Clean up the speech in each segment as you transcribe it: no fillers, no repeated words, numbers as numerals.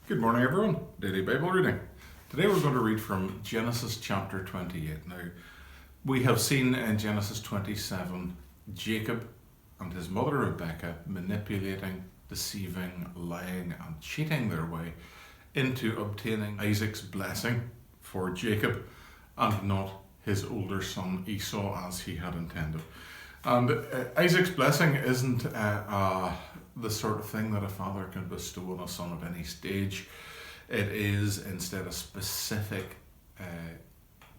Good morning, everyone. Daily Bible reading. Today we're going to read from Genesis chapter 28. Now, we have seen in Genesis 27 Jacob and his mother Rebekah manipulating, deceiving, lying, and cheating their way into obtaining Isaac's blessing for Jacob and not his older son Esau as he had intended. And Isaac's blessing isn't the sort of thing that a father can bestow on a son at any stage. It is instead a specific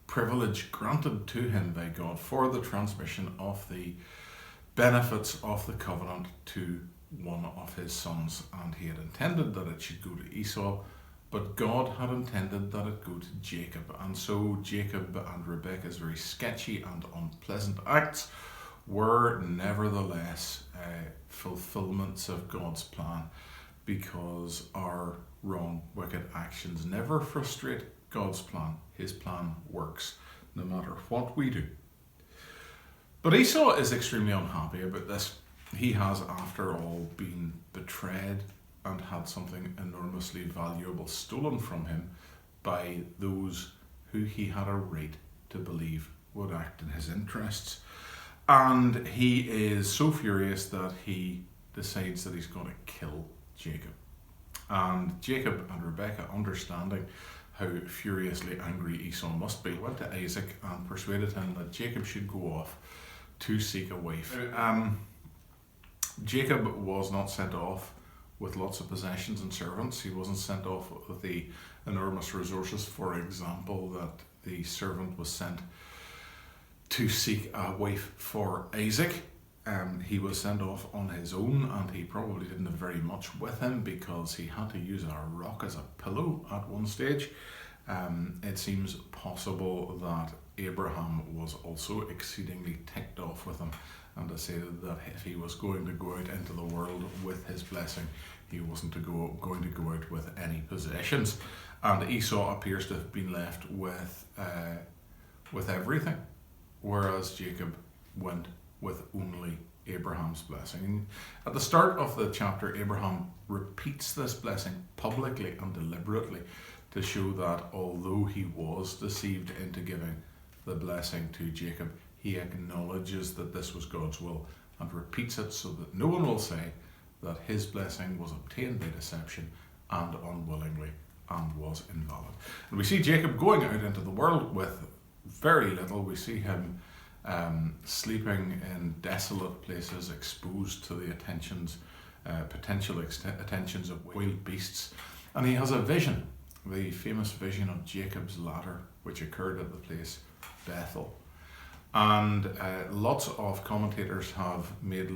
privilege granted to him by God for the transmission of the benefits of the covenant to one of his sons. And he had intended that it should go to Esau, but God had intended that it go to Jacob. And so Jacob and Rebekah's very sketchy and unpleasant acts were nevertheless fulfillments of God's plan, because our wrong, wicked actions never frustrate God's plan. His plan works no matter what we do. But Esau is extremely unhappy about this. He has, after all, been betrayed and had something enormously valuable stolen from him by those who he had a right to believe would act in his interests. And he is so furious that he decides that he's going to kill Jacob. And Jacob and Rebekah, understanding how furiously angry Esau must be, went to Isaac and persuaded him that Jacob should go off to seek a wife. Jacob was not sent off with lots of possessions and servants. He wasn't sent off with the enormous resources, for example, that the servant was sent to seek a wife for Isaac. He was sent off on his own, and he probably didn't have very much with him because he had to use a rock as a pillow at one stage. It seems possible that Abraham was also exceedingly ticked off with him and decided that if he was going to go out into the world with his blessing, he wasn't going to go out with any possessions. And Esau appears to have been left with everything, whereas Jacob went with only Abraham's blessing. And at the start of the chapter, Abraham repeats this blessing publicly and deliberately to show that although he was deceived into giving the blessing to Jacob, he acknowledges that this was God's will and repeats it so that no one will say that his blessing was obtained by deception and unwillingly and was invalid. And we see Jacob going out into the world with very little. We see him sleeping in desolate places, exposed to the potential attentions of wild beasts. And he has a vision, the famous vision of Jacob's ladder, which occurred at the place Bethel. And lots of commentators have made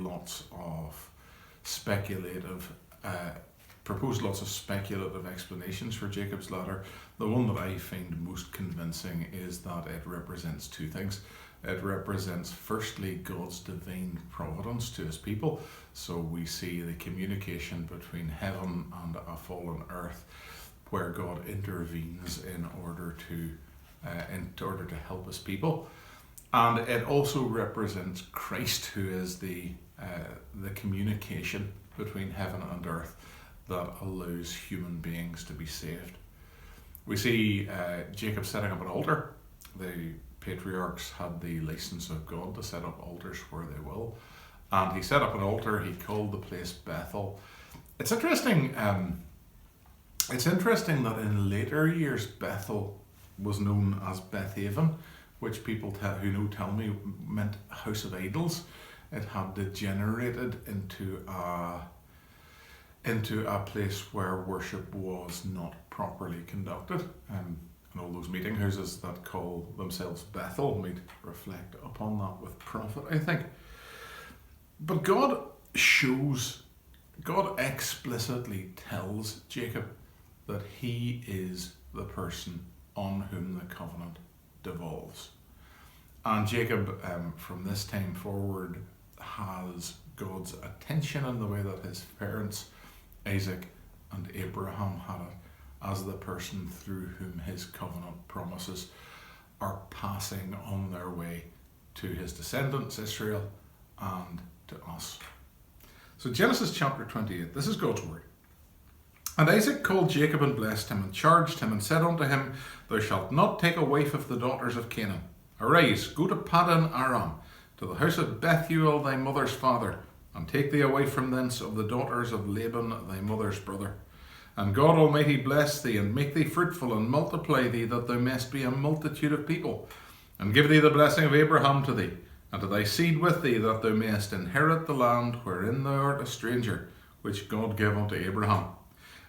proposed lots of speculative explanations for Jacob's ladder. The one that I find most convincing is that it represents two things. It represents, firstly, God's divine providence to his people. So we see the communication between heaven and a fallen earth, where God intervenes in order to help his people. And it also represents Christ, who is the communication between heaven and earth that allows human beings to be saved. We see Jacob setting up an altar. The patriarchs had the license of God to set up altars where they will. And he set up an altar. He called the place Bethel. It's interesting. It's interesting that in later years Bethel was known as Bethaven, which people who tell me meant house of idols. It had degenerated into a place where worship was not properly conducted. And all those meeting houses that call themselves Bethel might reflect upon that with profit, I think. But God explicitly tells Jacob that he is the person on whom the covenant devolves. And Jacob, from this time forward, has God's attention in the way that his parents, Isaac and Abraham, had it, as the person through whom his covenant promises are passing on their way to his descendants, Israel, and to us. So Genesis chapter 28, this is God's word. And Isaac called Jacob and blessed him, and charged him, and said unto him, Thou shalt not take a wife of the daughters of Canaan. Arise, go to Paddan Aram, to the house of Bethuel thy mother's father, and take thee away from thence of the daughters of Laban thy mother's brother. And God Almighty bless thee, and make thee fruitful, and multiply thee, that thou mayst be a multitude of people, and give thee the blessing of Abraham to thee, and to thy seed with thee, that thou mayst inherit the land wherein thou art a stranger, which God gave unto Abraham.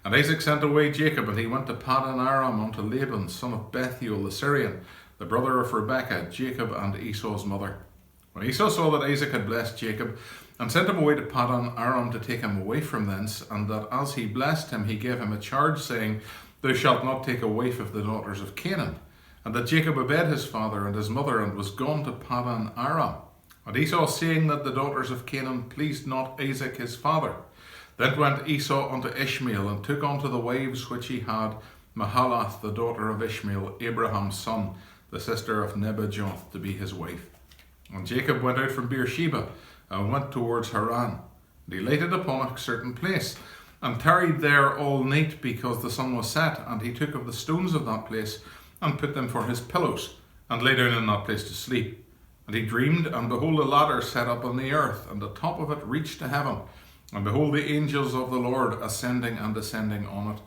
And Isaac sent away Jacob, and he went to Paddan Aram unto Laban, son of Bethuel the Syrian, the brother of Rebekah, Jacob and Esau's mother. When Esau saw that Isaac had blessed Jacob, and sent him away to Paddan Aram to take him away from thence, and that as he blessed him, he gave him a charge, saying, Thou shalt not take a wife of the daughters of Canaan. And that Jacob obeyed his father and his mother, and was gone to Paddan Aram. And Esau, seeing that the daughters of Canaan pleased not Isaac his father, then went Esau unto Ishmael, and took unto the wives which he had Mahalath, the daughter of Ishmael, Abraham's son, the sister of Nebajoth, to be his wife. And Jacob went out from Beersheba, and went towards Haran. And he lighted upon a certain place, and tarried there all night, because the sun was set. And he took of the stones of that place, and put them for his pillows, and lay down in that place to sleep. And he dreamed, and behold, a ladder set up on the earth, and the top of it reached to heaven. And behold, the angels of the Lord ascending and descending on it.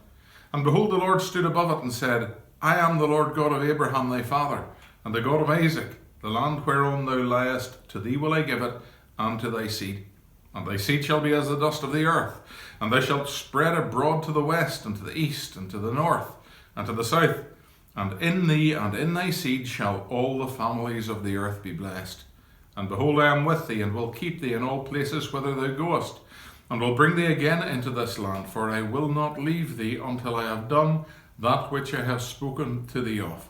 And behold, the Lord stood above it, and said, I am the Lord God of Abraham thy father, and the God of Isaac. The land whereon thou liest, to thee will I give it, and to thy seed. And thy seed shall be as the dust of the earth, and thou shalt spread abroad to the west, and to the east, and to the north, and to the south. And in thee and in thy seed shall all the families of the earth be blessed. And behold, I am with thee, and will keep thee in all places whither thou goest, and will bring thee again into this land, for I will not leave thee until I have done that which I have spoken to thee of.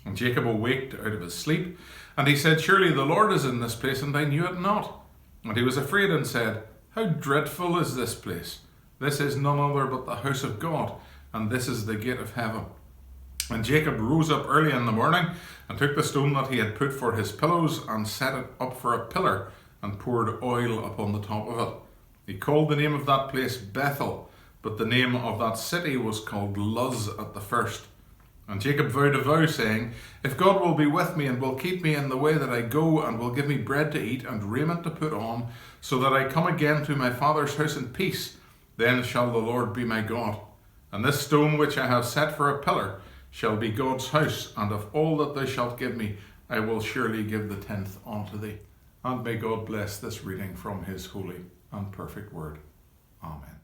And Jacob awaked out of his sleep, and he said, Surely the Lord is in this place, and I knew it not. And he was afraid, and said, How dreadful is this place! This is none other but the house of God, and this is the gate of heaven. And Jacob rose up early in the morning, and took the stone that he had put for his pillows, and set it up for a pillar, and poured oil upon the top of it. He called the name of that place Bethel, but the name of that city was called Luz at the first. And Jacob vowed a vow, saying, If God will be with me, and will keep me in the way that I go, and will give me bread to eat, and raiment to put on, so that I come again to my father's house in peace, then shall the Lord be my God. And this stone which I have set for a pillar shall be God's house, and of all that thou shalt give me, I will surely give the tenth unto thee. And may God bless this reading from his holy and perfect word. Amen.